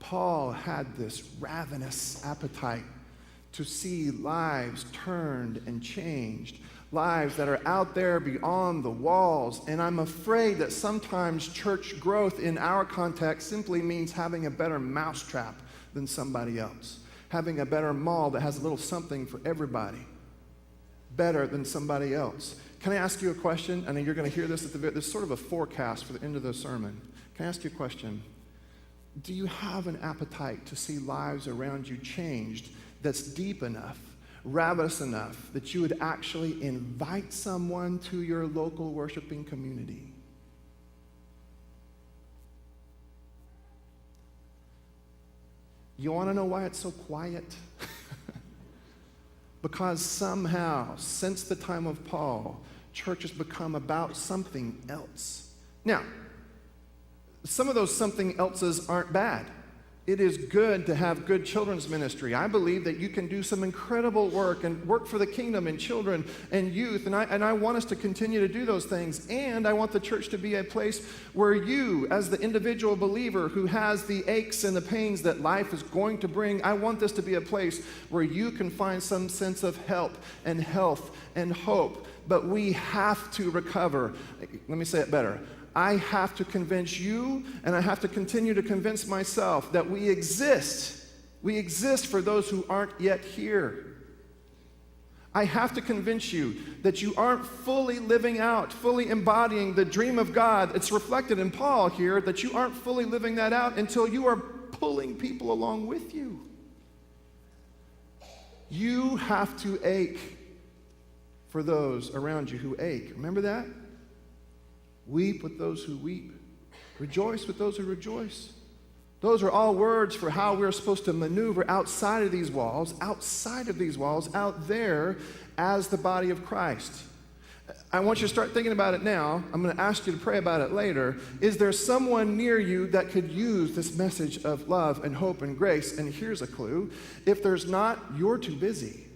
Paul had this ravenous appetite to see lives turned and changed, lives that are out there beyond the walls. And I'm afraid that sometimes church growth in our context simply means having a better mousetrap than somebody else, having a better mall that has a little something for everybody, better than somebody else. Can I ask you a question? I know you're going to hear this at this is sort of a forecast for the end of the sermon. Can I ask you a question? Do you have an appetite to see lives around you changed that's deep enough, ravenous enough, that you would actually invite someone to your local worshiping community? You want to know why it's so quiet? Because somehow, since the time of Paul, church has become about something else. Now, some of those something else's aren't bad. It is good to have good children's ministry. I believe that you can do some incredible work and work for the kingdom and children and youth, and I want us to continue to do those things. And I want the church to be a place where you, as the individual believer who has the aches and the pains that life is going to bring, I want this to be a place where you can find some sense of help and health and hope. But we have to recover. Let me say it better. I have to convince you, and I have to continue to convince myself that we exist. We exist for those who aren't yet here. I have to convince you that you aren't fully living out, fully embodying the dream of God. It's reflected in Paul here that you aren't fully living that out until you are pulling people along with you. You have to ache for those around you who ache. Remember that? Weep with those who weep. Rejoice with those who rejoice. Those are all words for how we're supposed to maneuver outside of these walls, out there as the body of Christ. I want you to start thinking about it now. I'm going to ask you to pray about it later. Is there someone near you that could use this message of love and hope and grace? And here's a clue. If there's not, you're too busy.